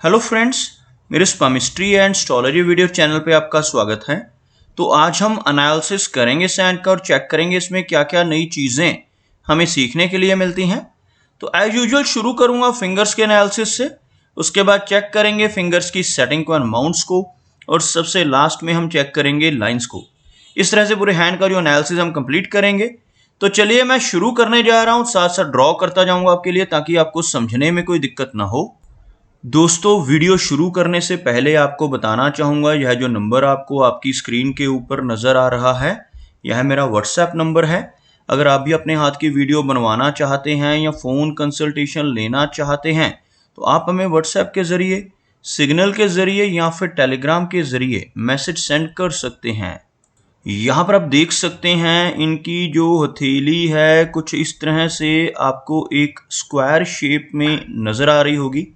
Hello friends, मेरे स्पामिस्ट्री and astrology video channel पे आपका स्वागत है। तो आज हम एनालिसिस करेंगे सैंड का और चेक करेंगे इसमें क्या क्या नई चीज़ें हमें सीखने के लिए मिलती हैं। तो एज यूजुअल शुरू करूंगा फिंगर्स के एनालिसिस से, उसके बाद चेक करेंगे फिंगर्स की सेटिंग को एंड माउंट्स को, और सबसे लास्ट में हम चेक करेंगे लाइन्स को। इस तरह से पूरे हैंड का जो एनालिसिस हम कंप्लीट करेंगे। तो चलिए मैं शुरू करने जा रहा हूँ, साथ साथ ड्रॉ करता जाऊँगा आपके लिए ताकि आपको समझने में कोई दिक्कत ना हो। दोस्तों, वीडियो शुरू करने से पहले आपको बताना चाहूँगा, यह जो नंबर आपको आपकी स्क्रीन के ऊपर नज़र आ रहा है, यह मेरा व्हाट्सएप नंबर है। अगर आप भी अपने हाथ की वीडियो बनवाना चाहते हैं या फ़ोन कंसल्टेशन लेना चाहते हैं तो आप हमें व्हाट्सएप के ज़रिए, सिग्नल के ज़रिए या फिर टेलीग्राम के ज़रिए मैसेज सेंड कर सकते हैं। यहाँ पर आप देख सकते हैं इनकी जो हथेली है कुछ इस तरह से आपको एक स्क्वायर शेप में नज़र आ रही होगी।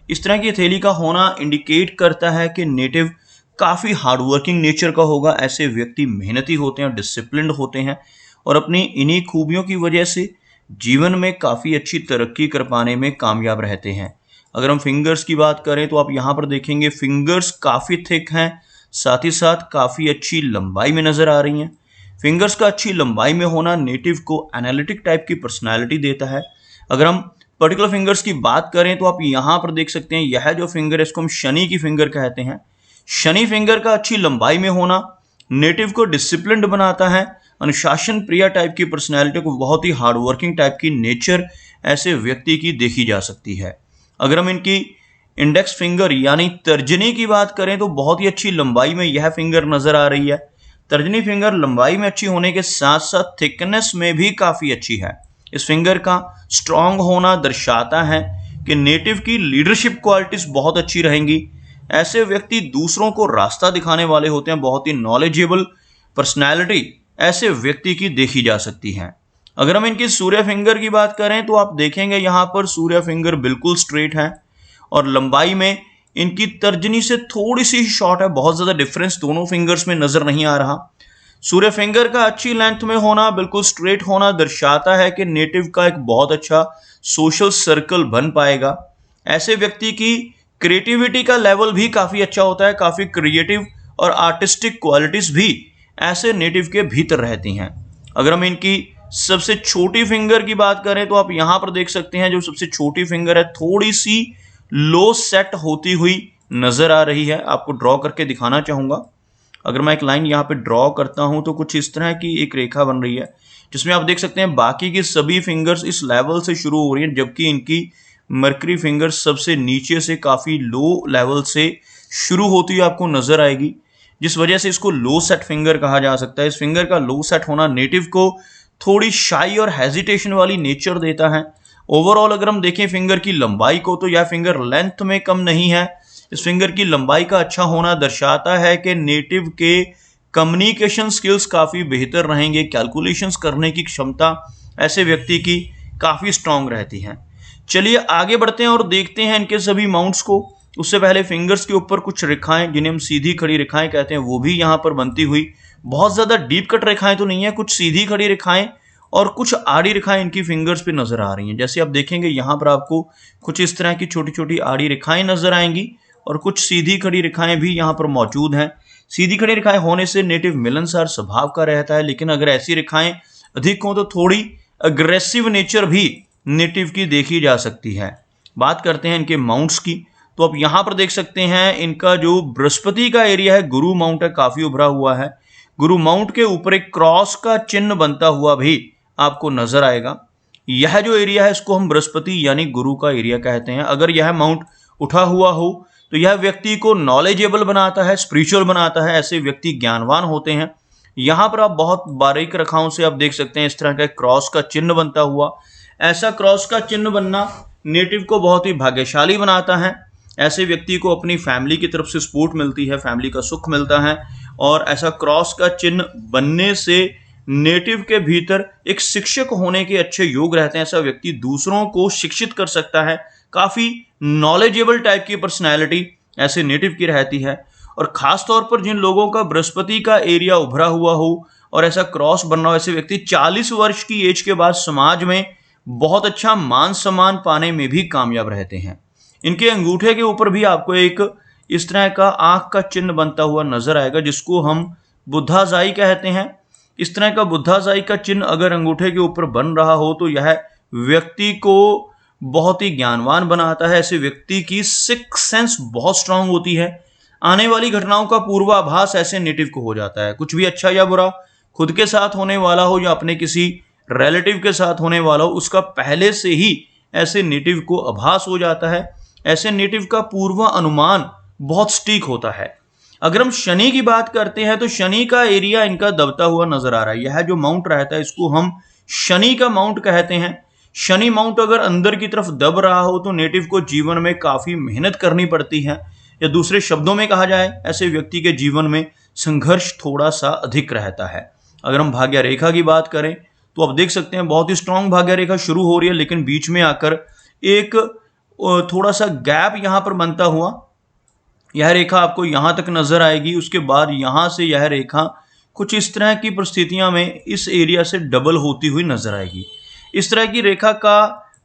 इस तरह की हथेली का होना इंडिकेट करता है कि नेटिव काफ़ी हार्डवर्किंग नेचर का होगा। ऐसे व्यक्ति मेहनती होते हैं, डिसिप्लिन्ड होते हैं और अपनी इन्हीं खूबियों की वजह से जीवन में काफ़ी अच्छी तरक्की कर पाने में कामयाब रहते हैं। अगर हम फिंगर्स की बात करें तो आप यहाँ पर देखेंगे फिंगर्स काफ़ी थिक हैं, साथ ही साथ काफ़ी अच्छी लंबाई में नज़र आ रही हैं। फिंगर्स का अच्छी लंबाई में होना नेटिव को एनालिटिक टाइप की पर्सनैलिटी देता है। अगर हम पर्टिकुलर फिंगर्स की बात करें तो आप यहाँ पर देख सकते हैं, यह जो फिंगर है इसको हम शनि की फिंगर कहते हैं। शनि फिंगर का अच्छी लंबाई में होना नेटिव को डिसिप्लिन्ड बनाता है, अनुशासन प्रिय टाइप की पर्सनैलिटी को, बहुत ही हार्डवर्किंग टाइप की नेचर ऐसे व्यक्ति की देखी जा सकती है। अगर हम इनकी इंडेक्स फिंगर यानी तर्जनी की बात करें तो बहुत ही अच्छी लंबाई में यह फिंगर नज़र आ रही है। तर्जनी फिंगर लंबाई में अच्छी होने के साथ साथ थिकनेस में भी काफ़ी अच्छी है। इस फिंगर का स्ट्रांग होना दर्शाता है कि नेटिव की लीडरशिप क्वालिटीज बहुत अच्छी रहेंगी। ऐसे व्यक्ति दूसरों को रास्ता दिखाने वाले होते हैं, बहुत ही नॉलेजेबल पर्सनैलिटी ऐसे व्यक्ति की देखी जा सकती है। अगर हम इनकी सूर्य फिंगर की बात करें तो आप देखेंगे यहाँ पर सूर्य फिंगर बिल्कुल स्ट्रेट है और लंबाई में इनकी तर्जनी से थोड़ी सी शॉर्ट है, बहुत ज़्यादा डिफरेंस दोनों फिंगर्स में नज़र नहीं आ रहा। सूर्य फिंगर का अच्छी लेंथ में होना, बिल्कुल स्ट्रेट होना दर्शाता है कि नेटिव का एक बहुत अच्छा सोशल सर्कल बन पाएगा। ऐसे व्यक्ति की क्रिएटिविटी का लेवल भी काफ़ी अच्छा होता है, काफ़ी क्रिएटिव और आर्टिस्टिक क्वालिटीज़ भी ऐसे नेटिव के भीतर रहती हैं। अगर हम इनकी सबसे छोटी फिंगर की बात करें तो आप यहाँ पर देख सकते हैं, जो सबसे छोटी फिंगर है थोड़ी सी लो सेट होती हुई नज़र आ रही है। आपको ड्रॉ करके दिखाना चाहूँगा। अगर मैं एक लाइन यहाँ पे ड्रॉ करता हूँ तो कुछ इस तरह की एक रेखा बन रही है, जिसमें आप देख सकते हैं बाकी की सभी फिंगर्स इस लेवल से शुरू हो रही हैं, जबकि इनकी मरकरी फिंगर सबसे नीचे से काफ़ी लो लेवल से शुरू होती हुई आपको नज़र आएगी, जिस वजह से इसको लो सेट फिंगर कहा जा सकता है। इस फिंगर का लो सेट होना नेटिव को थोड़ी शाई और हेजिटेशन वाली नेचर देता है। ओवरऑल अगर हम देखें फिंगर की लंबाई को तो यह फिंगर लेंथ में कम नहीं है। इस फिंगर की लंबाई का अच्छा होना दर्शाता है कि नेटिव के कम्युनिकेशन स्किल्स काफ़ी बेहतर रहेंगे, कैलकुलेशंस करने की क्षमता ऐसे व्यक्ति की काफ़ी स्ट्रांग रहती है। चलिए आगे बढ़ते हैं और देखते हैं इनके सभी माउंट्स को। उससे पहले फिंगर्स के ऊपर कुछ रेखाएं, जिन्हें हम सीधी खड़ी रेखाएं कहते हैं, वो भी यहाँ पर बनती हुई, बहुत ज़्यादा डीप कट रेखाएं तो नहीं है, कुछ सीधी खड़ी रेखाएं और कुछ आड़ी रेखाएं इनकी फिंगर्स पे नज़र आ रही हैं। जैसे आप देखेंगे यहाँ पर आपको कुछ इस तरह की छोटी छोटी आड़ी रेखाएं नज़र आएंगी और कुछ सीधी खड़ी रेखाएं भी यहाँ पर मौजूद हैं। सीधी खड़ी रेखाएं होने से नेटिव मिलनसार स्वभाव का रहता है, लेकिन अगर ऐसी रेखाएं अधिक हों तो थोड़ी अग्रेसिव नेचर भी नेटिव की देखी जा सकती है। बात करते हैं इनके माउंट्स की, तो आप यहाँ पर देख सकते हैं इनका जो बृहस्पति का एरिया है, गुरु माउंट है, काफ़ी उभरा हुआ है। गुरु माउंट के ऊपर एक क्रॉस का चिन्ह बनता हुआ भी आपको नजर आएगा। यह जो एरिया है इसको हम बृहस्पति यानी गुरु का एरिया कहते हैं। अगर यह माउंट उठा हुआ हो तो यह व्यक्ति को नॉलेजेबल बनाता है, स्पिरिचुअल बनाता है। ऐसे व्यक्ति ज्ञानवान होते हैं। यहाँ पर आप बहुत बारीक रेखाओं से आप देख सकते हैं इस तरह का क्रॉस का चिन्ह बनता हुआ। ऐसा क्रॉस का चिन्ह बनना नेटिव को बहुत ही भाग्यशाली बनाता है। ऐसे व्यक्ति को अपनी फैमिली की तरफ से सपोर्ट मिलती है, फैमिली का सुख मिलता है, और ऐसा क्रॉस का चिन्ह बनने से नेटिव के भीतर एक शिक्षक होने के अच्छे योग रहते हैं। ऐसा व्यक्ति दूसरों को शिक्षित कर सकता है। काफ़ी नॉलेजेबल टाइप की पर्सनैलिटी ऐसे नेटिव की रहती है। और ख़ास तौर पर जिन लोगों का बृहस्पति का एरिया उभरा हुआ हो और ऐसा क्रॉस बनना हो, ऐसे व्यक्ति 40 वर्ष की एज के बाद समाज में बहुत अच्छा मान सम्मान पाने में भी कामयाब रहते हैं। इनके अंगूठे के ऊपर भी आपको एक इस तरह का आंख का चिन्ह बनता हुआ नजर आएगा, जिसको हम बुद्धाजाई कहते हैं। इस तरह का बुद्धाजाई का चिन्ह अगर अंगूठे के ऊपर बन रहा हो तो यह व्यक्ति को बहुत ही ज्ञानवान बनाता है। ऐसे व्यक्ति की सिक्स सेंस बहुत स्ट्रांग होती है। आने वाली घटनाओं का पूर्वाभास ऐसे नेटिव को हो जाता है। कुछ भी अच्छा या बुरा खुद के साथ होने वाला हो या अपने किसी रिलेटिव के साथ होने वाला हो, उसका पहले से ही ऐसे नेटिव को आभास हो जाता है। ऐसे नेटिव का पूर्व अनुमान बहुत सटीक होता है। अगर हम शनि की बात करते हैं तो शनि का एरिया इनका दबता हुआ नजर आ रहा है। यह जो माउंट रहता है इसको हम शनि का माउंट कहते हैं। शनि माउंट अगर अंदर की तरफ दब रहा हो तो नेटिव को जीवन में काफी मेहनत करनी पड़ती है, या दूसरे शब्दों में कहा जाए ऐसे व्यक्ति के जीवन में संघर्ष थोड़ा सा अधिक रहता है। अगर हम भाग्य रेखा की बात करें तो आप देख सकते हैं बहुत ही स्ट्रांग भाग्य रेखा शुरू हो रही है, लेकिन बीच में आकर एक थोड़ा सा गैप यहां पर बनता हुआ यह रेखा आपको यहां तक नजर आएगी। उसके बाद यहां से यह रेखा कुछ इस तरह की परिस्थितियां में इस एरिया से डबल होती हुई नजर आएगी। इस तरह की रेखा का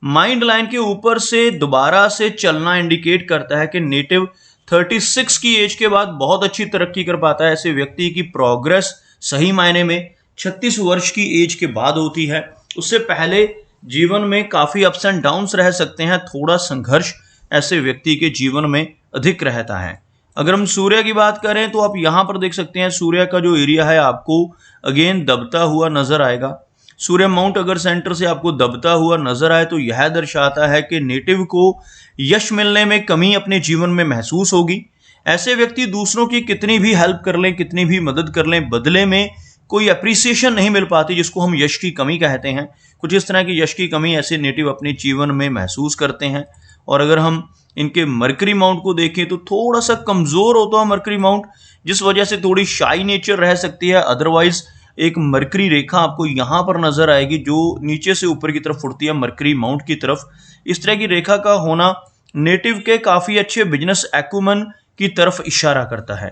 माइंड लाइन के ऊपर से दोबारा से चलना इंडिकेट करता है कि नेटिव 36 की एज के बाद बहुत अच्छी तरक्की कर पाता है। ऐसे व्यक्ति की प्रोग्रेस सही मायने में 36 वर्ष की एज के बाद होती है। उससे पहले जीवन में काफी अप्स एंड डाउन्स रह सकते हैं। थोड़ा संघर्ष ऐसे व्यक्ति के जीवन में अधिक रहता है। अगर हम सूर्य की बात करें तो आप यहां पर देख सकते हैं सूर्य का जो एरिया है आपको अगेन दबता हुआ नजर आएगा। सूर्य माउंट अगर सेंटर से आपको दबता हुआ नजर आए तो यह दर्शाता है कि नेटिव को यश मिलने में कमी अपने जीवन में महसूस होगी। ऐसे व्यक्ति दूसरों की कितनी भी हेल्प कर लें, कितनी भी मदद कर लें, बदले में कोई अप्रिसिएशन नहीं मिल पाती, जिसको हम यश की कमी कहते हैं। कुछ इस तरह की यश की कमी ऐसे नेटिव अपने जीवन में महसूस करते हैं। और अगर हम इनके मरकरी माउंट को देखें तो थोड़ा सा कमजोर होता है मरकरी माउंट, जिस वजह से थोड़ी शाई नेचर रह सकती है। अदरवाइज एक मरकरी रेखा आपको यहां पर नजर आएगी जो नीचे से ऊपर की तरफ उड़ती है मरकरी माउंट की तरफ। इस तरह की रेखा का होना नेटिव के काफी अच्छे बिजनेस एक्यूमन की तरफ इशारा करता है।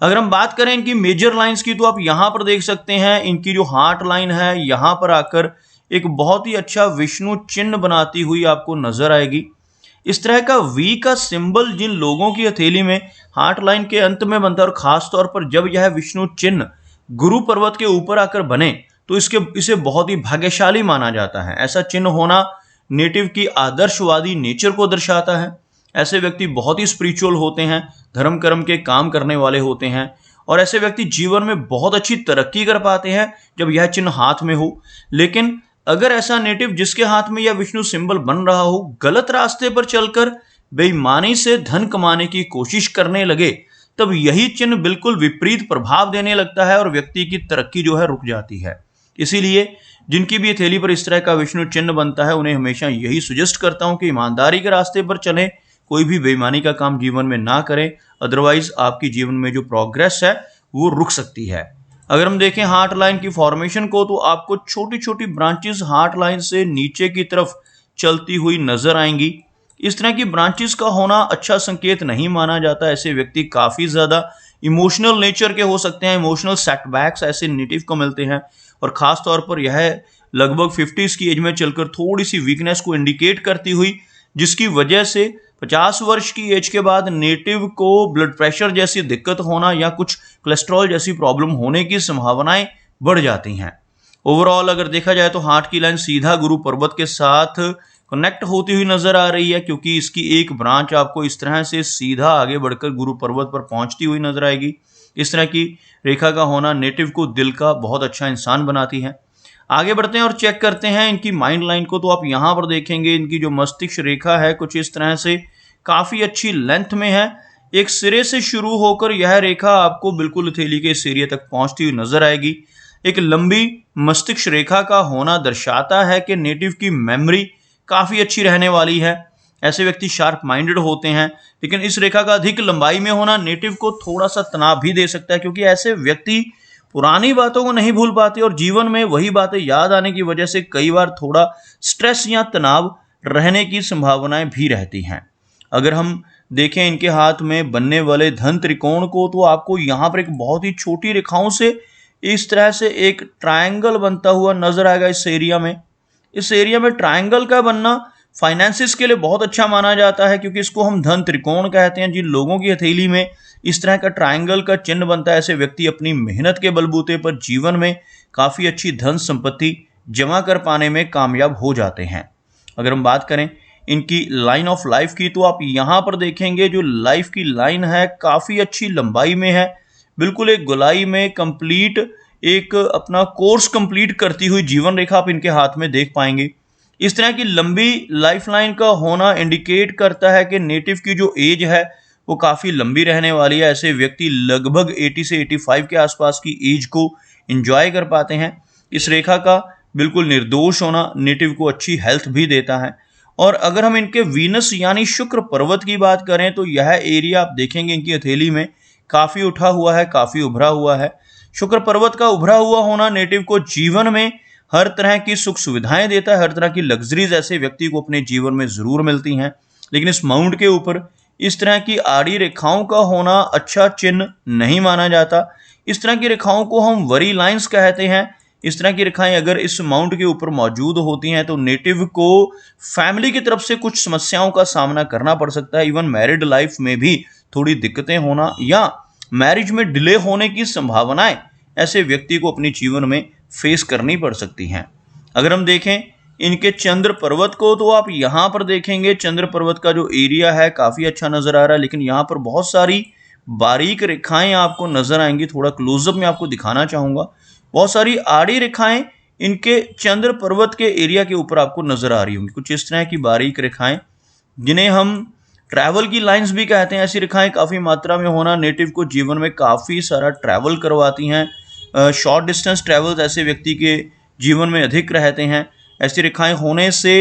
अगर हम बात करें इनकी मेजर लाइंस की तो आप यहां पर देख सकते हैं इनकी जो हार्ट लाइन है यहां पर आकर एक बहुत ही अच्छा विष्णु चिन्ह बनाती हुई आपको नजर आएगी। इस तरह का वी का सिंबल जिन लोगों की हथेली में हार्ट लाइन के अंत में बनता है, और खास तौर पर जब यह विष्णु चिन्ह गुरु पर्वत के ऊपर आकर बने तो इसे बहुत ही भाग्यशाली माना जाता है। ऐसा चिन्ह होना नेटिव की आदर्शवादी नेचर को दर्शाता है। ऐसे व्यक्ति बहुत ही स्पिरिचुअल होते हैं, धर्म कर्म के काम करने वाले होते हैं, और ऐसे व्यक्ति जीवन में बहुत अच्छी तरक्की कर पाते हैं जब यह चिन्ह हाथ में हो। लेकिन अगर ऐसा नेटिव जिसके हाथ में यह विष्णु सिंबल बन रहा हो गलत रास्ते पर चलकर बेईमानी से धन कमाने की कोशिश करने लगे, तब यही चिन्ह बिल्कुल विपरीत प्रभाव देने लगता है और व्यक्ति की तरक्की जो है रुक जाती है। इसीलिए जिनकी भी हथेली पर इस तरह का विष्णु चिन्ह बनता है उन्हें हमेशा यही सजेस्ट करता हूं कि ईमानदारी के रास्ते पर चलें, कोई भी बेईमानी का काम जीवन में ना करें, अदरवाइज आपकी जीवन में जो प्रोग्रेस है वो रुक सकती है। अगर हम देखें हार्ट लाइन की फॉर्मेशन को तो आपको छोटी छोटी ब्रांचेस हार्ट लाइन से नीचे की तरफ चलती हुई नजर आएंगी। इस तरह की ब्रांचेस का होना अच्छा संकेत नहीं माना जाता। ऐसे व्यक्ति काफी ज्यादा इमोशनल नेचर के हो सकते हैं। इमोशनल सेटबैक्स ऐसे नेटिव को मिलते हैं, और खास तौर पर यह लगभग 50s की एज में चलकर थोड़ी सी वीकनेस को इंडिकेट करती हुई, जिसकी वजह से 50 वर्ष की एज के बाद नेटिव को ब्लड प्रेशर जैसी दिक्कत होना या कुछ कोलेस्ट्रॉल जैसी प्रॉब्लम होने की संभावनाएं बढ़ जाती हैं। ओवरऑल अगर देखा जाए तो हार्ट की लाइन सीधा गुरु पर्वत के साथ कनेक्ट होती हुई नजर आ रही है, क्योंकि इसकी एक ब्रांच आपको इस तरह से सीधा आगे बढ़कर गुरु पर्वत पर पहुंचती हुई नजर आएगी। इस तरह की रेखा का होना नेटिव को दिल का बहुत अच्छा इंसान बनाती है। आगे बढ़ते हैं और चेक करते हैं इनकी माइंड लाइन को। तो आप यहां पर देखेंगे इनकी जो मस्तिष्क रेखा है कुछ इस तरह से काफी अच्छी लेंथ में है। एक सिरे से शुरू होकर यह रेखा आपको बिल्कुल हथेली के इस एरिया तक पहुंचती हुई नजर आएगी। एक लंबी मस्तिष्क रेखा का होना दर्शाता है कि नेटिव की मेमोरी काफी अच्छी रहने वाली है। ऐसे व्यक्ति शार्प माइंडेड होते हैं, लेकिन इस रेखा का अधिक लंबाई में होना नेटिव को थोड़ा सा तनाव भी दे सकता है, क्योंकि ऐसे व्यक्ति पुरानी बातों को नहीं भूल पाते और जीवन में वही बातें याद आने की वजह से कई बार थोड़ा स्ट्रेस या तनाव रहने की संभावनाएं भी रहती हैं। अगर हम देखें इनके हाथ में बनने वाले धन त्रिकोण को तो आपको यहाँ पर एक बहुत ही छोटी रेखाओं से इस तरह से एक ट्रायंगल बनता हुआ नजर आएगा। इस एरिया में ट्रायंगल का बनना फाइनेंसिस के लिए बहुत अच्छा माना जाता है क्योंकि इसको हम धन त्रिकोण कहते हैं। जिन लोगों की हथेली में इस तरह का ट्रायंगल का चिन्ह बनता है, ऐसे व्यक्ति अपनी मेहनत के बलबूते पर जीवन में काफ़ी अच्छी धन संपत्ति जमा कर पाने में कामयाब हो जाते हैं। अगर हम बात करें इनकी लाइन ऑफ लाइफ की, तो आप यहाँ पर देखेंगे जो लाइफ की लाइन है काफ़ी अच्छी लंबाई में है, बिल्कुल एक गोलाई में कंप्लीट एक अपना कोर्स कंप्लीट करती हुई जीवन रेखा आप इनके हाथ में देख पाएंगे। इस तरह की लंबी लाइफ लाइन का होना इंडिकेट करता है कि नेटिव की जो एज है वो काफ़ी लंबी रहने वाली है। ऐसे व्यक्ति लगभग 80 से 85 के आसपास की एज को एंजॉय कर पाते हैं। इस रेखा का बिल्कुल निर्दोष होना नेटिव को अच्छी हेल्थ भी देता है। और अगर हम इनके वीनस यानी शुक्र पर्वत की बात करें तो यह एरिया आप देखेंगे इनकी हथेली में काफ़ी उठा हुआ है, काफ़ी उभरा हुआ है। शुक्र पर्वत का उभरा हुआ होना नेटिव को जीवन में हर तरह की सुख सुविधाएं देता है, हर तरह की लग्जरीज ऐसे व्यक्ति को अपने जीवन में ज़रूर मिलती हैं। लेकिन इस माउंट के ऊपर इस तरह की आड़ी रेखाओं का होना अच्छा चिन्ह नहीं माना जाता। इस तरह की रेखाओं को हम वरी लाइंस कहते हैं। इस तरह की रेखाएं अगर इस माउंट के ऊपर मौजूद होती हैं तो नेटिव को फैमिली की तरफ से कुछ समस्याओं का सामना करना पड़ सकता है। इवन मैरिड लाइफ में भी थोड़ी दिक्कतें होना या मैरिज में डिले होने की संभावनाएं ऐसे व्यक्ति को अपने जीवन में फेस करनी पड़ सकती हैं। अगर हम देखें इनके चंद्र पर्वत को, तो आप यहाँ पर देखेंगे चंद्र पर्वत का जो एरिया है काफ़ी अच्छा नज़र आ रहा है, लेकिन यहाँ पर बहुत सारी बारीक रेखाएं आपको नज़र आएंगी। थोड़ा क्लोजअप में आपको दिखाना चाहूँगा। बहुत सारी आड़ी रेखाएं इनके चंद्र पर्वत के एरिया के ऊपर आपको नज़र आ रही होंगी। कुछ इस तरह की बारीक रेखाएं जिन्हें हम ट्रैवल की लाइंस भी कहते हैं। ऐसी रेखाएं काफ़ी मात्रा में होना नेटिव को जीवन में काफ़ी सारा ट्रैवल करवाती हैं। शॉर्ट डिस्टेंस ट्रैवल्स ऐसे व्यक्ति के जीवन में अधिक रहते हैं। ऐसी रेखाएं होने से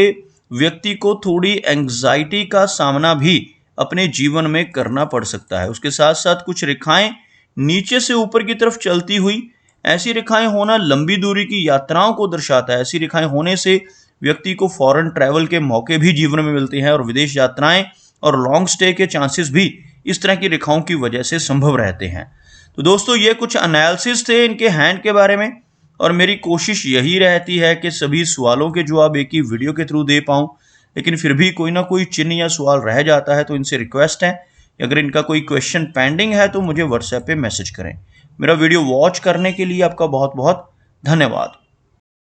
व्यक्ति को थोड़ी एंग्जाइटी का सामना भी अपने जीवन में करना पड़ सकता है। उसके साथ साथ कुछ रेखाएं नीचे से ऊपर की तरफ चलती हुई ऐसी रेखाएं होना लंबी दूरी की यात्राओं को दर्शाता है। ऐसी रेखाएं होने से व्यक्ति को फॉरेन ट्रैवल के मौके भी जीवन में मिलते हैं और विदेश यात्राएं और लॉन्ग स्टे के चांसेस भी इस तरह की रेखाओं की वजह से संभव रहते हैं। तो दोस्तों ये कुछ एनालिसिस थे इनके हैंड के बारे में, और मेरी कोशिश यही रहती है कि सभी सवालों के जवाब एक ही वीडियो के थ्रू दे पाऊँ। लेकिन फिर भी कोई ना कोई चिन्ह या सवाल रह जाता है, तो इनसे रिक्वेस्ट है अगर इनका कोई क्वेश्चन पेंडिंग है तो मुझे व्हाट्सएप पे मैसेज करें। मेरा वीडियो वॉच करने के लिए आपका बहुत बहुत धन्यवाद।